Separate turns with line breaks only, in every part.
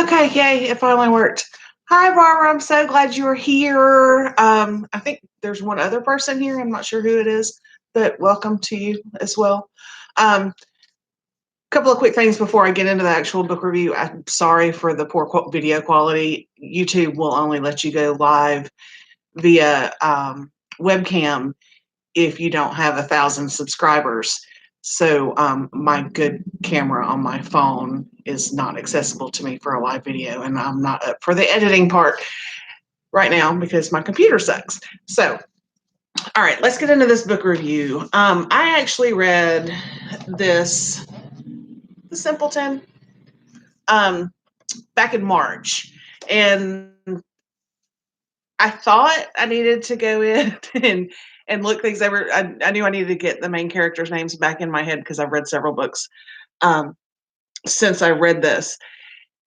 Okay, yay, it finally worked. Hi, Barbara. I'm so glad you're here. I think there's one other person here. I'm not sure who it is, but welcome to you as well. Couple of quick things before I get into the actual book review. I'm sorry for the poor video quality. YouTube will only let you go live via webcam if you don't have 1,000 subscribers. So my good camera on my phone is not accessible to me for a live video, and I'm not up for the editing part right now because my computer sucks. So, all right, let's get into this book review. I actually read this, The Simpleton, back in March, and I thought I needed to go in and look things over. I knew I needed to get the main characters' names back in my head because I've read several books um, since I read this,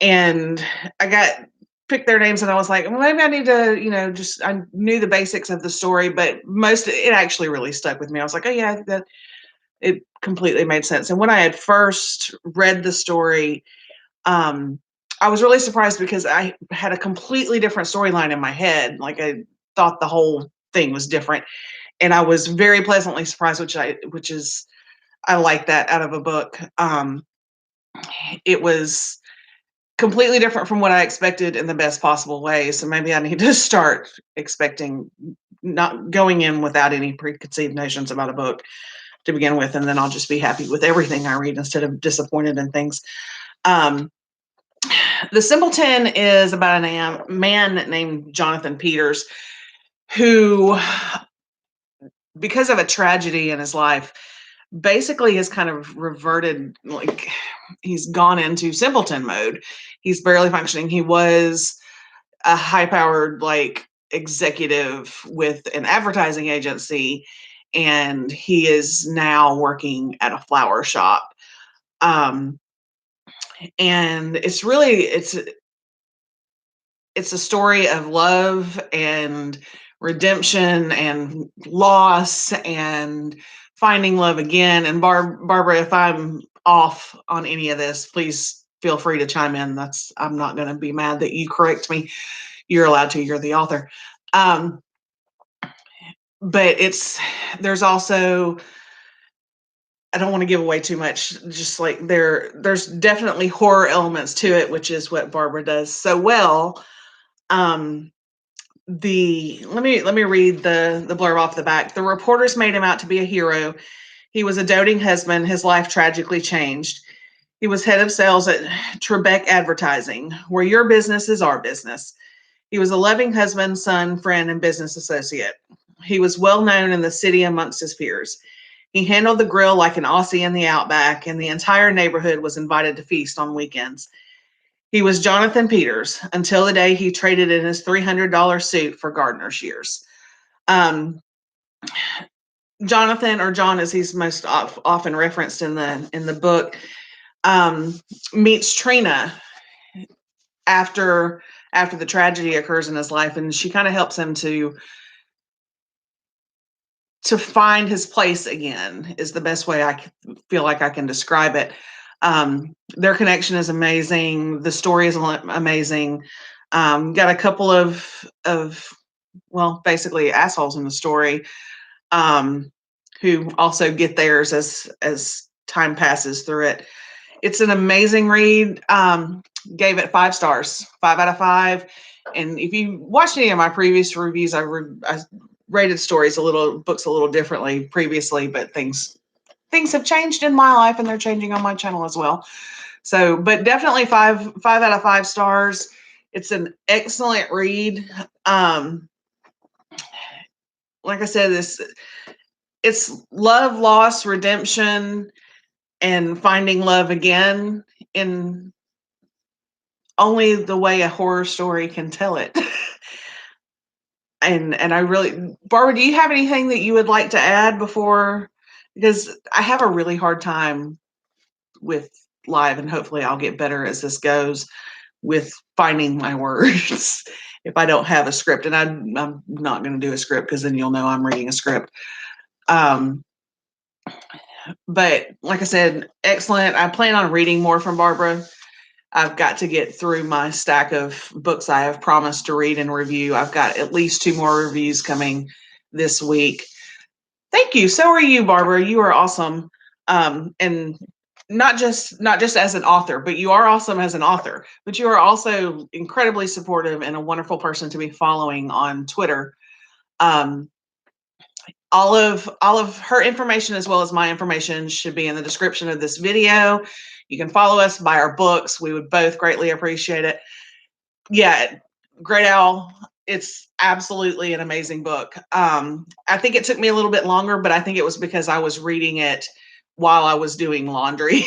and I got picked their names, and I was like, well, maybe I need to, just I knew the basics of the story, but most it actually really stuck with me. I was like, oh yeah, that it completely made sense. And when I had first read the story, I was really surprised because I had a completely different storyline in my head. Like I thought the whole thing was different, and I was very pleasantly surprised, which is I like that out of a book. It was completely different from what I expected in the best possible way. So maybe I need to start expecting, not going in without any preconceived notions about a book to begin with, and then I'll just be happy with everything I read instead of disappointed in things. Um, the Simpleton is about a man named Jonathan Peters who, because of a tragedy in his life, basically has kind of reverted, like he's gone into simpleton mode. He's barely functioning. He was a high-powered like executive with an advertising agency, and he is now working at a flower shop. Um, and it's a story of love and redemption and loss and finding love again. And Barbara, if I'm off on any of this, please feel free to chime in. I'm not going to be mad that you correct me. You're allowed to. You're the author. But there's also, I don't want to give away too much. Just like there's definitely horror elements to it, which is what Barbara does so well. Let me read the blurb off the back. The reporters made him out to be a hero. He was a doting husband. His life tragically changed. He was head of sales at Trebek Advertising, where your business is our business. He was a loving husband, son, friend, and business associate. He was well known in the city amongst his peers. He handled the grill like an Aussie in the outback, and the entire neighborhood was invited to feast on weekends. He was Jonathan Peters until the day he traded in his $300 suit for gardener shears. Um, Jonathan, or John as he's most often referenced in the book, meets Trina after the tragedy occurs in his life, and she kind of helps him to find his place again, is the best way I feel like I can describe it. Their connection is amazing. The story is amazing. Got a couple of well, basically assholes in the story, who also get theirs as time passes through it. It's an amazing read. Gave it 5 stars, 5 out of 5. And if you watched any of my previous reviews, I rated books a little differently previously, but things have changed in my life, and they're changing on my channel as well. So, but definitely 5 out of 5 stars. It's an excellent read. Like I said, it's love, loss, redemption, and finding love again in only the way a horror story can tell it. and I really, Barbara, do you have anything that you would like to add before? Because I have a really hard time with live, and hopefully I'll get better as this goes, with finding my words if I don't have a script. And I'm not going to do a script because then you'll know I'm reading a script. But like I said, excellent. I plan on reading more from Barbara. I've got to get through my stack of books I have promised to read and review. I've got at least 2 more reviews coming this week. Thank you. So are you, Barbara. You are awesome. And not just as an author, but you are awesome as an author. But you are also incredibly supportive and a wonderful person to be following on Twitter. All of her information as well as my information should be in the description of this video. You can follow us, buy our books. We would both greatly appreciate it. Yeah, Great Owl, it's absolutely an amazing book. I think it took me a little bit longer, but I think it was because I was reading it while I was doing laundry.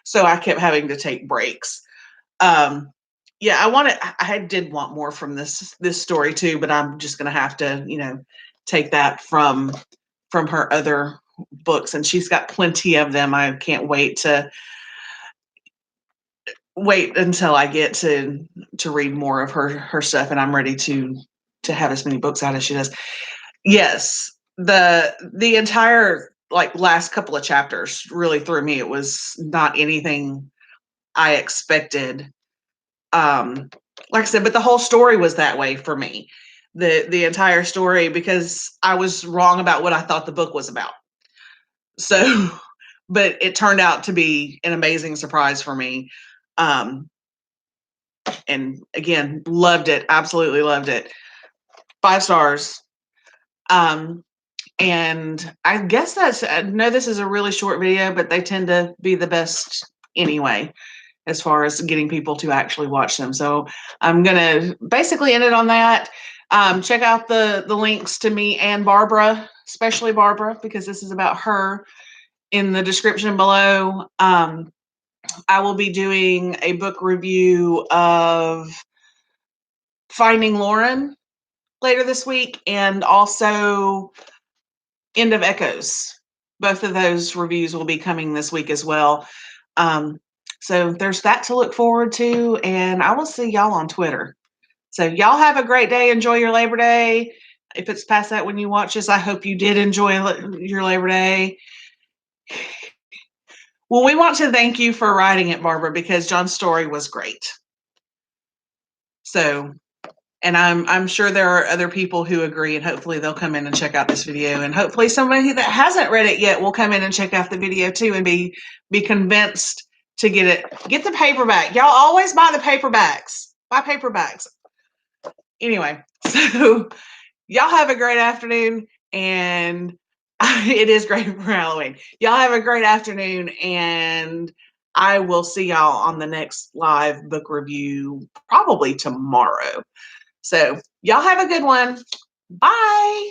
So I kept having to take breaks. Yeah, I did want more from this story too, but I'm just gonna have to, take that from her other books, and she's got plenty of them. I can't wait until I get to read more of her stuff, and I'm ready to have as many books out as she does. Yes, the entire last couple of chapters really threw me. It was not anything I expected. Like I said, but the whole story was that way for me. The entire story, because I was wrong about what I thought the book was about. So, but it turned out to be an amazing surprise for me. And again, loved it. Absolutely loved it. 5 stars. And I guess I know this is a really short video, but they tend to be the best anyway, as far as getting people to actually watch them. So I'm going to basically end it on that. Check out the links to me and Barbara, especially Barbara, because this is about her, in the description below. I will be doing a book review of Finding Lauren later this week, and also End of Echoes. Both of those reviews will be coming this week as well. So there's that to look forward to, and I will see y'all on Twitter. So y'all have a great day. Enjoy your Labor Day. If it's past that when you watch this, I hope you did enjoy your Labor Day. Well, we want to thank you for writing it, Barbara, because John's story was great. So, and I'm sure there are other people who agree, and hopefully they'll come in and check out this video, and hopefully somebody that hasn't read it yet will come in and check out the video too, and be convinced to get it. Get the paperback. Y'all always buy the paperbacks. Buy paperbacks. Anyway, so y'all have a great afternoon, and it is great for Halloween. Y'all have a great afternoon, and I will see y'all on the next live book review, probably tomorrow. So y'all have a good one. Bye.